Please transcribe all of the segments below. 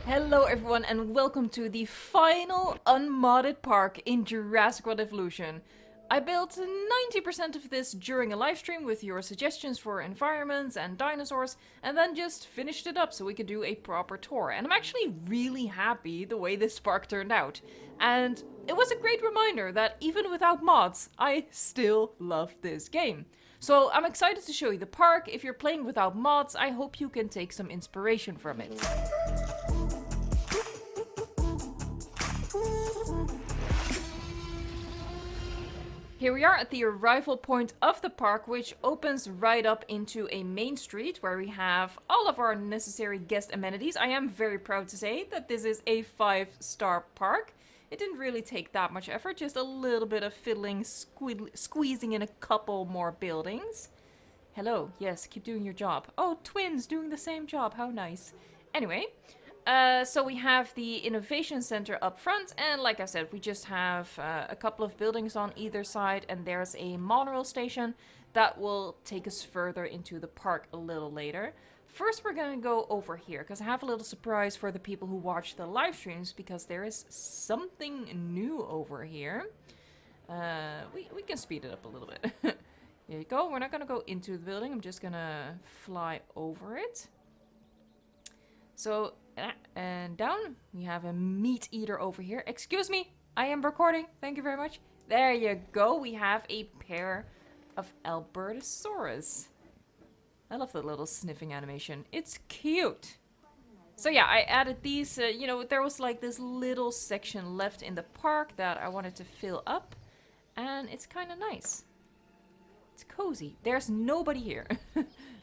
Hello everyone and welcome to the final unmodded park in Jurassic World Evolution. I built 90% of this during a live stream with your suggestions for environments and dinosaurs, and then just finished it up so we could do a proper tour. And I'm actually really happy the way this park turned out. And it was a great reminder that even without mods, I still love this game. So I'm excited to show you the park. If you're playing without mods, I hope you can take some inspiration from it. Here we are at the arrival point of the park, which opens right up into a main street where we have all of our necessary guest amenities. I am very proud to say that this is a 5-star park. It didn't really take that much effort, just a little bit of fiddling, squeezing in a couple more buildings. Hello, yes, keep doing your job. Oh, twins doing the same job, how nice. Anyway, so we have the Innovation Center up front, and like I said, we just have a couple of buildings on either side, and there's a monorail station that will take us further into the park a little later. First, we're gonna go over here, because I have a little surprise for the people who watch the live streams, because there is something new over here. We can speed it up a little bit. Here you go, we're not gonna go into the building, I'm just gonna fly over it. So, and down, we have a meat eater over here. Excuse me, I am recording. Thank you very much. There you go. We have a pair of Albertosaurus. I love the little sniffing animation. It's cute. So yeah, I added these, you know, there was like this little section left in the park that I wanted to fill up. And it's kind of nice. It's cozy. There's nobody here.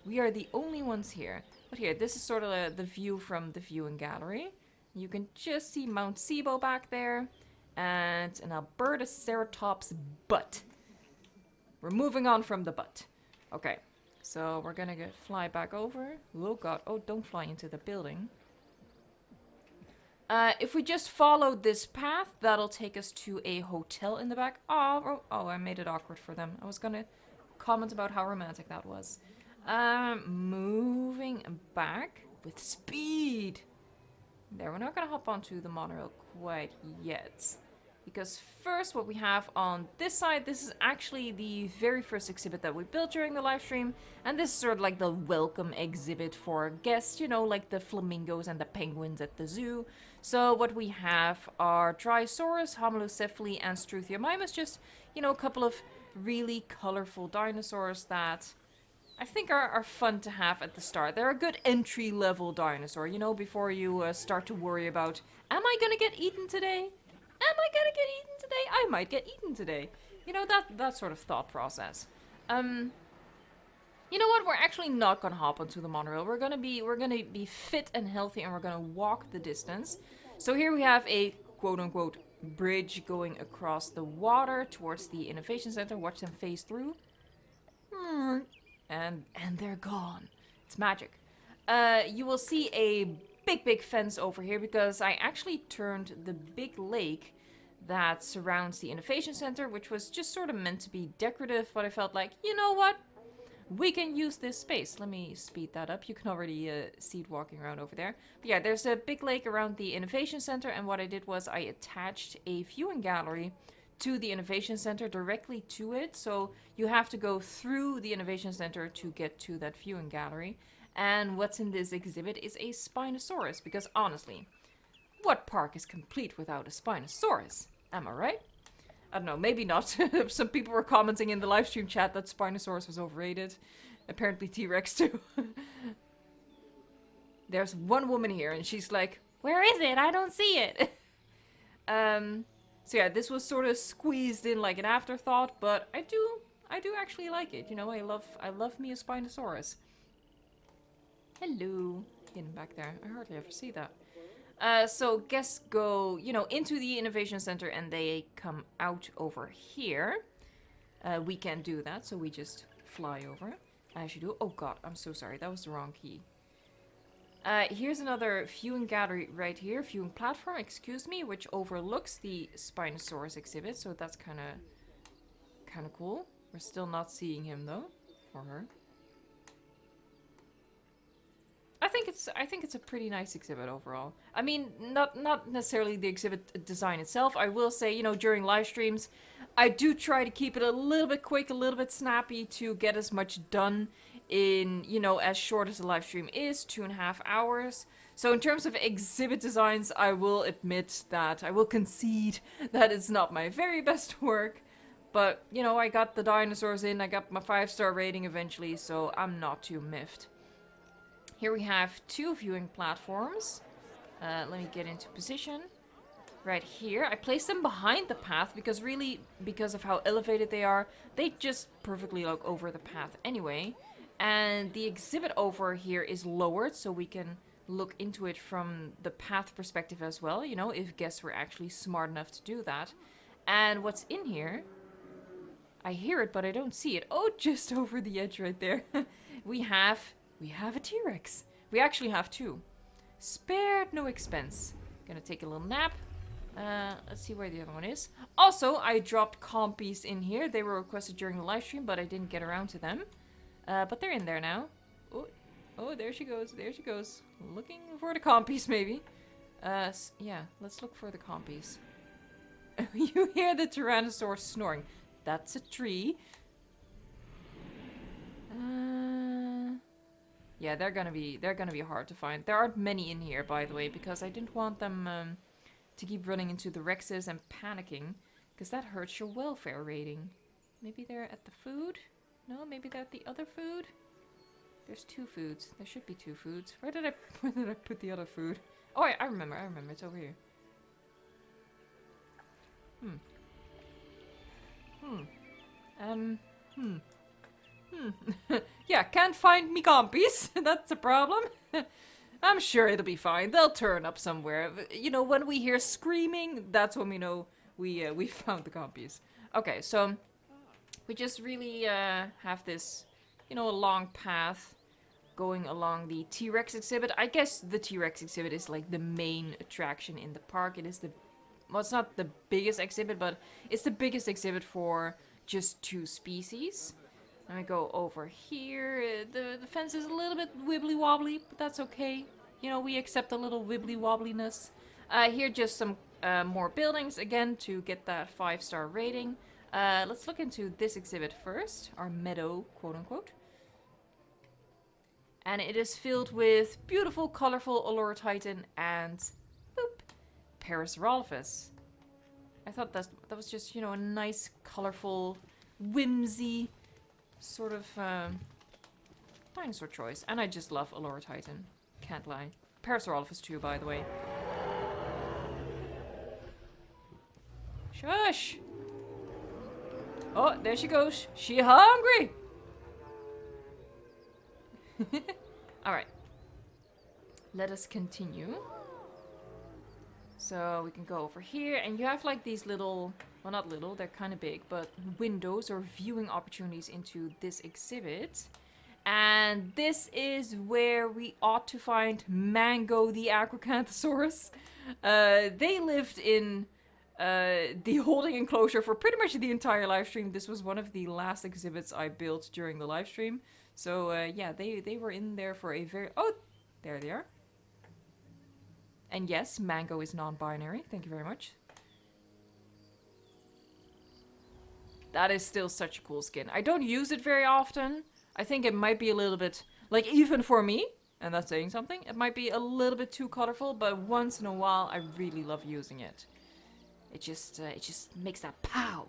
We are the only ones here. But here, this is sort of the view from the viewing gallery. You can just see Mount Sibo back there. And an Albertoceratops butt. We're moving on from the butt. Okay, so we're gonna fly back over. Oh god, oh don't fly into the building. If we just follow this path, that'll take us to a hotel in the back. Oh, I made it awkward for them. I was gonna comment about how romantic that was. Moving back with speed. There, we're not gonna hop onto the monorail quite yet. Because first what we have on this side, this is actually the very first exhibit that we built during the live stream. And this is sort of like the welcome exhibit for guests, you know, like the flamingos and the penguins at the zoo. So what we have are Dryosaurus, Homalocephaly, and Struthiomimus. Just, you know, a couple of really colorful dinosaurs that I think are fun to have at the start. They're a good entry-level dinosaur, you know, before you start to worry about, am I gonna get eaten today? Am I gonna get eaten today? I might get eaten today. You know, that sort of thought process. You know what? We're actually not gonna hop onto the monorail. We're gonna be fit and healthy, and we're gonna walk the distance. So here we have a quote-unquote bridge going across the water towards the Innovation Center. Watch them phase through. And they're gone. It's magic. You will see a big fence over here because I actually turned the big lake that surrounds the Innovation Center, which was just sort of meant to be decorative, but I felt like, you know what? We can use this space. Let me speed that up. You can already see it walking around over there. But yeah, there's a big lake around the Innovation Center, and what I did was I attached a viewing gallery to the Innovation Center, directly to it. So you have to go through the Innovation Center to get to that viewing gallery. And what's in this exhibit is a Spinosaurus, because honestly, what park is complete without a Spinosaurus? Am I right? I don't know, maybe not. Some people were commenting in the live stream chat that Spinosaurus was overrated. Apparently T-Rex too. There's one woman here and she's like, where is it? I don't see it. So yeah, this was sort of squeezed in like an afterthought, but I do actually like it. You know, I love me a Spinosaurus. Hello. Hidden back there. I hardly ever see that. So guests go, you know, into the Innovation Center and they come out over here. We can't do that, so we just fly over. As you do. Oh god, I'm so sorry. That was the wrong key. Here's another viewing gallery right here. Viewing platform, excuse me, which overlooks the Spinosaurus exhibit. So that's kind of cool. We're still not seeing him though. Or her. I think it's a pretty nice exhibit overall. I mean, not necessarily the exhibit design itself. I will say, you know, during live streams, I do try to keep it a little bit quick, a little bit snappy to get as much done in, you know, as short as the live stream is, 2.5 hours. So in terms of exhibit designs, I will admit that I will concede that it's not my very best work. But, you know, I got the dinosaurs in, I got my 5-star rating eventually, so I'm not too miffed. Here we have 2 viewing platforms. Let me get into position. Right here. I placed them behind the path because really, because of how elevated they are, they just perfectly look over the path anyway. And the exhibit over here is lowered so we can look into it from the path perspective as well, you know, if guests were actually smart enough to do that. And what's in here... I hear it, but I don't see it. Oh, just over the edge right there. we have a T-Rex. We actually have 2. Spared no expense. Gonna take a little nap. Let's see where the other one is. Also, I dropped compies in here. They were requested during the live stream, but I didn't get around to them. But they're in there now. Oh, there she goes. There she goes. Looking for the compies, maybe. Yeah, let's look for the compies. You hear the Tyrannosaurus snoring. That's a tree. Yeah, they're gonna be hard to find. There aren't many in here, by the way, because I didn't want them to keep running into the Rexes and panicking, because that hurts your welfare rating. Maybe they're at the food? No, maybe they're at the other food? There's 2 foods. There should be 2 foods. Where did I put the other food? Oh, I remember. It's over here. Yeah, can't find me compies. That's a problem. I'm sure it'll be fine. They'll turn up somewhere. You know, when we hear screaming, that's when we know we found the compies. Okay, so we just really have this, you know, a long path going along the T-Rex exhibit. I guess the T-Rex exhibit is like the main attraction in the park. It is the... Well, it's not the biggest exhibit, but it's the biggest exhibit for just 2 species. Let me go over here. The fence is a little bit wibbly-wobbly, but that's okay. You know, we accept a little wibbly-wobbliness. Here, just some more buildings, again, to get that 5-star rating. Let's look into this exhibit first. Our meadow, quote-unquote. And it is filled with beautiful, colorful Olorotitan and... boop! Parasaurolophus. I thought that was just, you know, a nice, colorful, whimsy sort of dinosaur choice. And I just love Olorotitan. Can't lie. Parasaurolophus too, by the way. Shush! Oh, there she goes. She hungry! Alright. Let us continue. So we can go over here, and you have like these little, well not little, they're kind of big, but windows or viewing opportunities into this exhibit. And this is where we ought to find Mango the Acrocanthosaurus. They lived in the holding enclosure for pretty much the entire live stream. This was one of the last exhibits I built during the live stream. So yeah, they were in there for a very... Oh, there they are. And yes, Mango is non-binary. Thank you very much. That is still such a cool skin. I don't use it very often. I think it might be a little bit... Like, even for me, and that's saying something, it might be a little bit too colorful, but once in a while, I really love using it. It just makes that pow.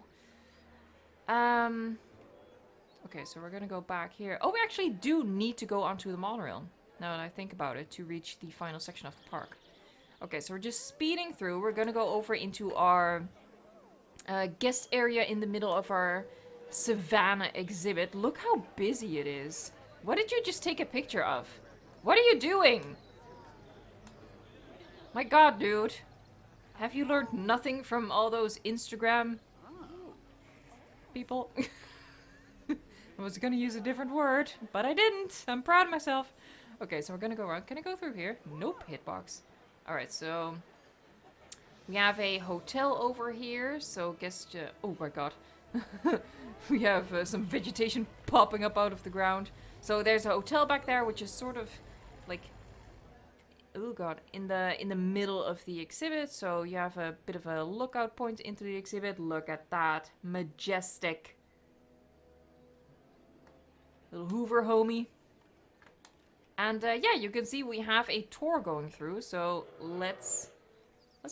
Okay, so we're gonna go back here. Oh, we actually do need to go onto the monorail, now that I think about it, to reach the final section of the park. Okay, so we're just speeding through. We're gonna go over into our guest area in the middle of our Savannah exhibit. Look how busy it is. What did you just take a picture of? What are you doing? My god, dude. Have you learned nothing from all those Instagram people? I was gonna use a different word, but I didn't. I'm proud of myself. Okay, so we're gonna go around. Can I go through here? Nope, hitbox. Alright, so we have a hotel over here, so guess... oh my god. We have some vegetation popping up out of the ground. So there's a hotel back there, which is sort of like oh god, in the middle of the exhibit, so you have a bit of a lookout point into the exhibit. Look at that, majestic little Hoover homie. And yeah, you can see we have a tour going through, so let's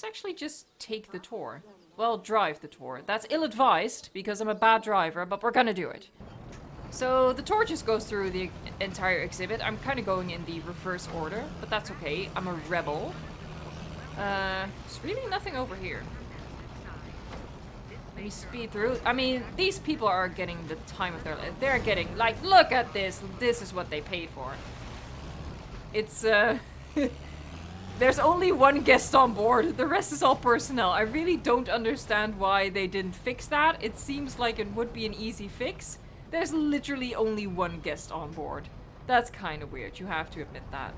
actually just take the tour. Well, drive the tour. That's ill-advised, because I'm a bad driver, but we're gonna do it. So the tour just goes through the entire exhibit. I'm kind of going in the reverse order, but that's okay. I'm a rebel. There's really nothing over here. Let me speed through. I mean, these people are getting the time of their life. They're getting, like, look at this. This is what they paid for. It's, there's only one guest on board. The rest is all personnel. I really don't understand why they didn't fix that. It seems like it would be an easy fix. There's literally only one guest on board. That's kind of weird. You have to admit that.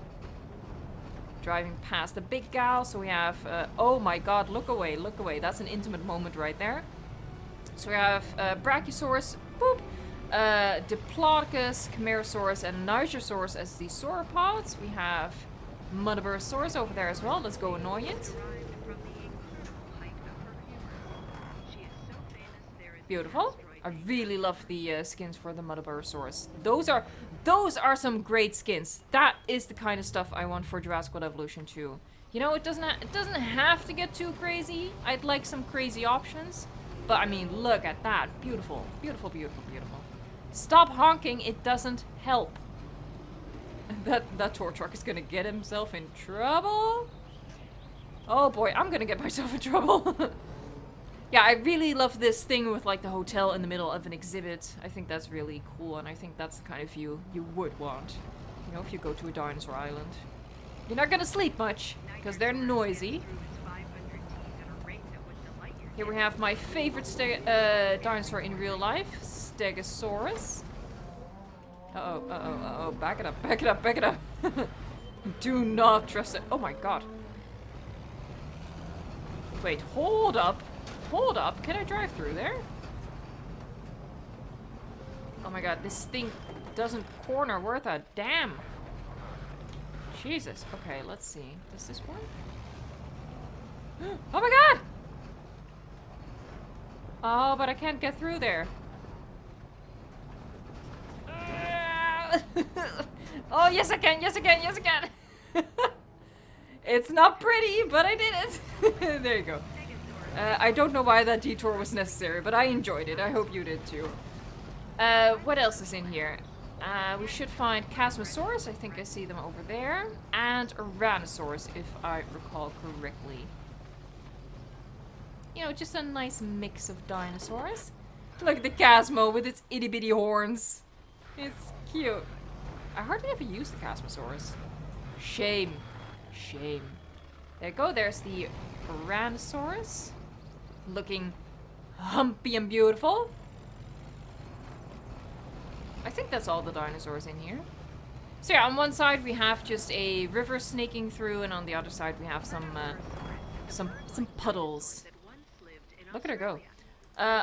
Driving past the big gal. So we have... oh my god, look away, look away. That's an intimate moment right there. So we have Brachiosaurus, boop, Diplodocus, Camarasaurus, and Nigersaurus as the sauropods. We have Albertosaurus over there as well. Let's go annoy it. Beautiful. I really love the skins for the Albertosaurus. Those are some great skins. That is the kind of stuff I want for Jurassic World Evolution 2. You know, it doesn't have to get too crazy. I'd like some crazy options. But I mean, look at that. Beautiful. Beautiful, beautiful, beautiful. Stop honking. It doesn't help. That tour truck is gonna get himself in trouble. Oh boy, I'm gonna get myself in trouble. Yeah, I really love this thing with like the hotel in the middle of an exhibit. I think that's really cool, and I think that's the kind of view you would want. You know, if you go to a dinosaur island. You're not gonna sleep much, because they're noisy. Here we have my favorite dinosaur in real life, Stegosaurus. Uh-oh, uh-oh, uh-oh, back it up, back it up, back it up. Do not trust it. Oh my god. Wait, hold up. Hold up, can I drive through there? Oh my god, this thing doesn't corner worth a damn. Jesus. Okay, let's see. Does this work? Oh my god! Oh, but I can't get through there. Oh, yes I can, yes I can, yes I can. It's not pretty, but I did it. There you go. I don't know why that detour was necessary, but I enjoyed it. I hope you did too. What else is in here? We should find Chasmosaurus. I think I see them over there. And Tyrannosaurus, if I recall correctly. You know, just a nice mix of dinosaurs. Look at the Chasmo with its itty bitty horns. It's cute. I hardly ever use the Chasmosaurus. Shame. Shame. There you go. There's the Tyrannosaurus. Looking humpy and beautiful. I think that's all the dinosaurs in here. So yeah, on one side we have just a river snaking through, and on the other side we have some puddles. Look at her go.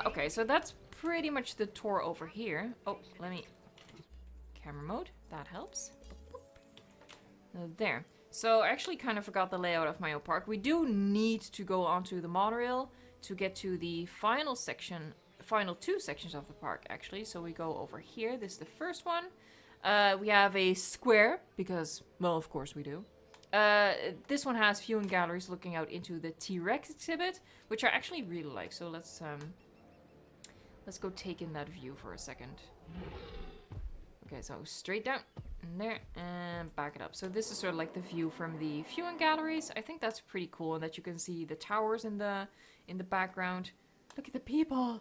Okay, so that's pretty much the tour over here. Oh, let me... Camera mode. That helps. There. So I actually kind of forgot the layout of Meadow Park. We do need to go onto the monorail to get to the final section, final two sections of the park actually. So we go over here. This is the first one. We have a square because, well, of course we do. This one has viewing galleries looking out into the T-Rex exhibit, which I actually really like. So let's go take in that view for a second. Okay, so straight down there and back it up. So this is sort of like the view from the viewing galleries. I think that's pretty cool, and that you can see the towers in the background. Look at the people.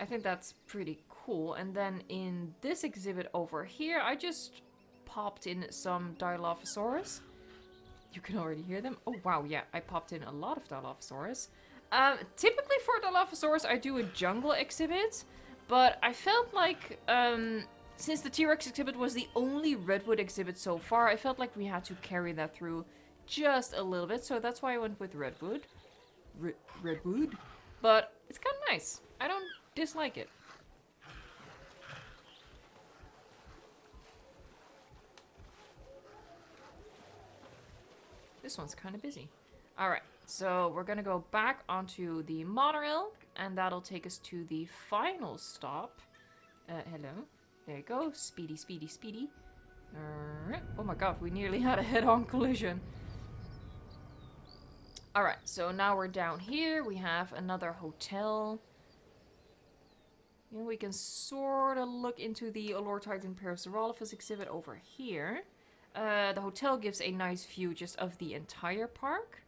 I think that's pretty cool. And then in this exhibit over here, I just popped in some Dilophosaurus. You can already hear them. Oh wow, yeah, I popped in a lot of Dilophosaurus. Typically for Dilophosaurus, I do a jungle exhibit. But I felt like, since the T-Rex exhibit was the only redwood exhibit so far, I felt like we had to carry that through just a little bit. So that's why I went with redwood. Redwood? But it's kind of nice. I don't dislike it. This one's kind of busy. All right, so we're gonna go back onto the monorail, and that'll take us to the final stop. Hello. There you go. Speedy, speedy, speedy. Oh my god, we nearly had a head-on collision. Alright, so now we're down here. We have another hotel. You know, we can sort of look into the Albertosaurus Parasaurolophus exhibit over here. The hotel gives a nice view just of the entire park.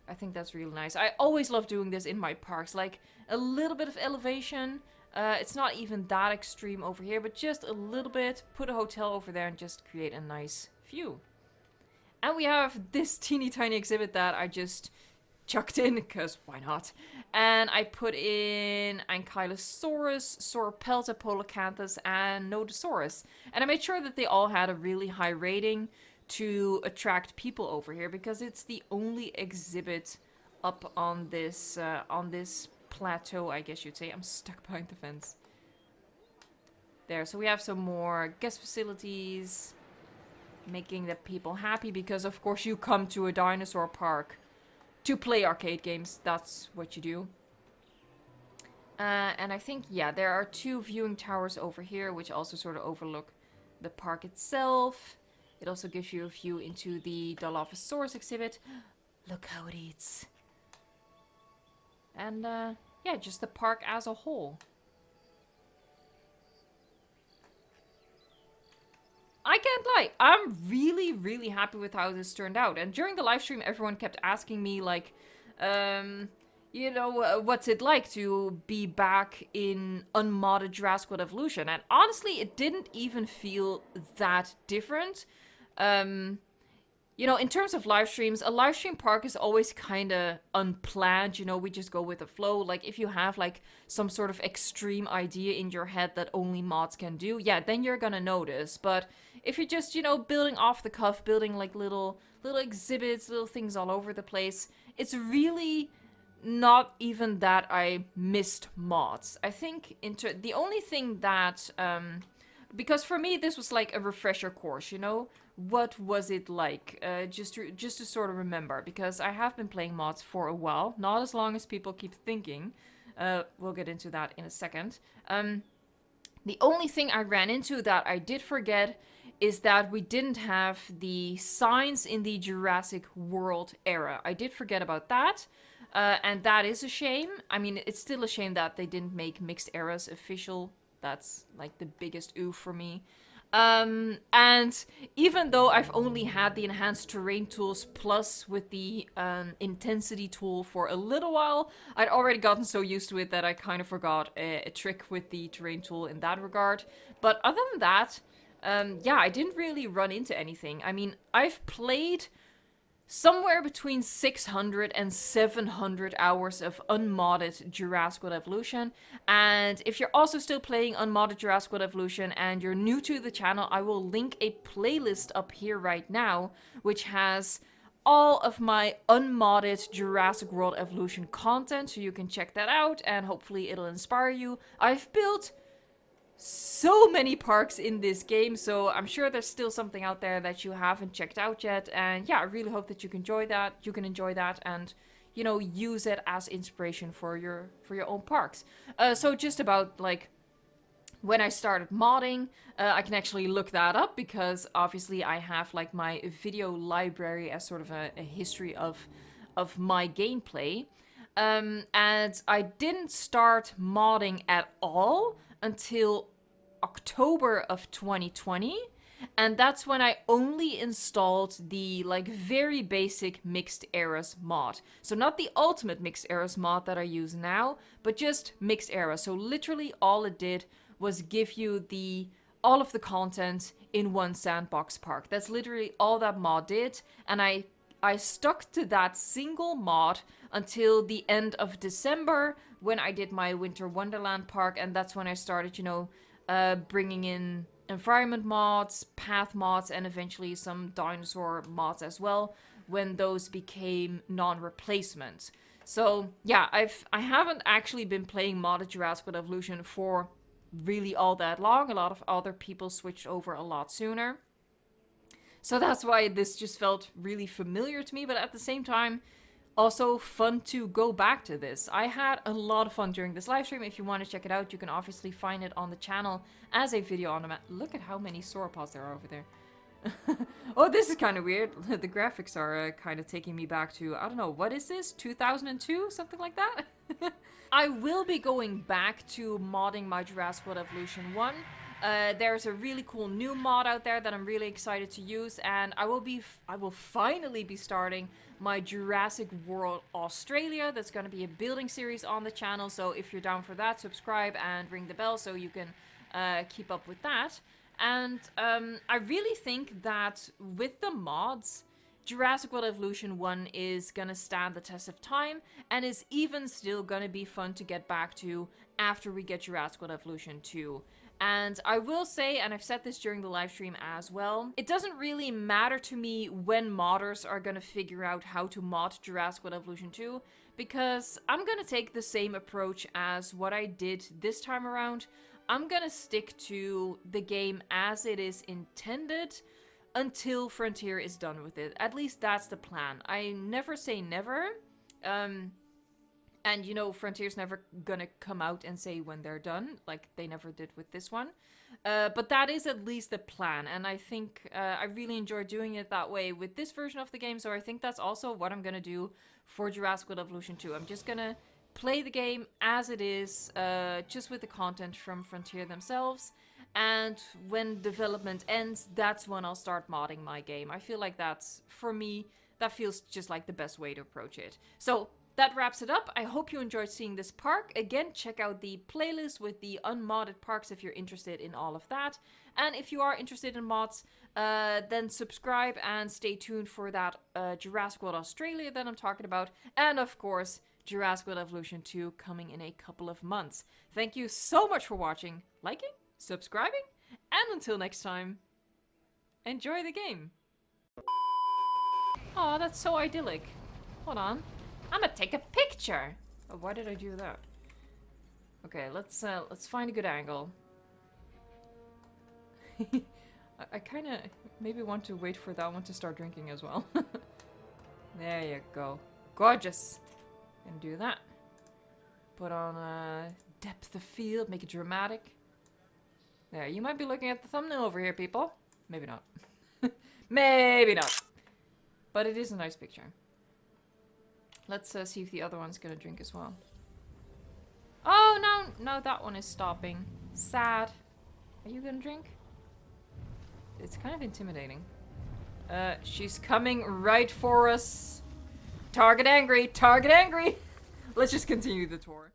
I think that's really nice. I always love doing this in my parks. Like, a little bit of elevation. It's not even that extreme over here, but just a little bit. Put a hotel over there and just create a nice view. And we have this teeny tiny exhibit that I just chucked in, because why not? And I put in Ankylosaurus, Sauropelta, Polacanthus, and Nodosaurus. And I made sure that they all had a really high rating to attract people over here, because it's the only exhibit up on this plateau, I guess you'd say. I'm stuck behind the fence. There, so we have some more guest facilities, making the people happy, because of course you come to a dinosaur park to play arcade games. That's what you do. And I think, yeah, there are 2 viewing towers over here, which also sort of overlook the park itself. It also gives you a view into the Dilophosaurus exhibit. Look how it eats. And, yeah, just the park as a whole. I can't lie, I'm really, really happy with how this turned out. And during the live stream, everyone kept asking me, like, you know, what's it like to be back in unmodded Jurassic World Evolution? And honestly, it didn't even feel that different. You know, in terms of live streams, a live stream park is always kind of unplanned. You know, we just go with the flow. Like, if you have, like, some sort of extreme idea in your head that only mods can do, yeah, then you're gonna notice. But if you're just, you know, building off the cuff, building, like, little exhibits, little things all over the place, it's really not even that I missed mods. I think the only thing that... because for me, this was like a refresher course, you know? What was it like? Just to sort of remember, because I have been playing mods for a while, not as long as people keep thinking. We'll get into that in a second. The only thing I ran into that I did forget is that we didn't have the signs in the Jurassic World era. I did forget about that, and that is a shame. I mean, it's still a shame that they didn't make mixed eras official. That's like the biggest oof for me. And even though I've only had the enhanced terrain tools plus with the intensity tool for a little while, I'd already gotten so used to it that I kind of forgot a trick with the terrain tool in that regard. But other than that, yeah, I didn't really run into anything. I mean, I've played somewhere between 600 and 700 hours of unmodded Jurassic World Evolution. And if you're also still playing unmodded Jurassic World Evolution and you're new to the channel, I will link a playlist up here right now, which has all of my unmodded Jurassic World Evolution content, so you can check that out and hopefully it'll inspire you. I've built so many parks in this game, so I'm sure there's still something out there that you haven't checked out yet. And yeah, I really hope that you can enjoy that, and you know, use it as inspiration for your own parks. So just about like when I started modding, I can actually look that up because obviously I have like my video library as sort of a history of my gameplay. And I didn't start modding at all until October of 2020, and that's when I only installed the like very basic mixed eras mod. So not the ultimate mixed eras mod that I use now, but just mixed eras. So literally all it did was give you all of the content in one sandbox park. That's literally all that mod did, and I stuck to that single mod until the end of December when I did my Winter Wonderland park, and that's when I started, you know, bringing in environment mods, path mods, and eventually some dinosaur mods as well, when those became non-replacement. So yeah, I haven't actually been playing modded Jurassic World Evolution for really all that long. A lot of other people switched over a lot sooner. So that's why this just felt really familiar to me, but at the same time, also fun to go back to this. I had a lot of fun during this live stream. If you want to check it out, you can obviously find it on the channel as a video on demand. Look at how many sauropods there are over there. Oh, this is kind of weird. The graphics are kind of taking me back to, I don't know, what is this? 2002? Something like that? I will be going back to modding my Jurassic World Evolution 1. There's a really cool new mod out there that I'm really excited to use, and I will finally be starting my Jurassic World Australia. That's going to be a building series on the channel, so if you're down for that, subscribe and ring the bell so you can keep up with that. And I really think that with the mods, Jurassic World Evolution 1 is gonna stand the test of time and is even still gonna be fun to get back to after we get Jurassic World Evolution 2. And I will say, and I've said this during the live stream as well, it doesn't really matter to me when modders are gonna figure out how to mod Jurassic World Evolution 2, because I'm gonna take the same approach as what I did this time around. I'm gonna stick to the game as it is intended until Frontier is done with it. At least that's the plan. I never say never. And you know, Frontier's never gonna come out and say when they're done, like they never did with this one. But that is at least the plan, and I think I really enjoy doing it that way with this version of the game, so I think that's also what I'm gonna do for Jurassic World Evolution 2. I'm just gonna play the game as it is, just with the content from Frontier themselves, and when development ends, that's when I'll start modding my game. I feel like that's, for me, that feels just like the best way to approach it. So that wraps it up. I hope you enjoyed seeing this park. Again, check out the playlist with the unmodded parks if you're interested in all of that. And if you are interested in mods, then subscribe and stay tuned for that Jurassic World Australia that I'm talking about. And of course, Jurassic World Evolution 2 coming in a couple of months. Thank you so much for watching, liking, subscribing, and until next time, enjoy the game. Oh, that's so idyllic. Hold on. I'm gonna take a picture. Oh, why did I do that? Okay, let's find a good angle. I kind of maybe want to wait for that one to start drinking as well. There you go. Gorgeous. Gonna do that. Put on depth of field, make it dramatic. There, you might be looking at the thumbnail over here, people. Maybe not. Maybe not. But it is a nice picture. Let's see if the other one's gonna drink as well. Oh, no, no, that one is stopping. Sad. Are you gonna drink? It's kind of intimidating. She's coming right for us. Target angry, target angry. Let's just continue the tour.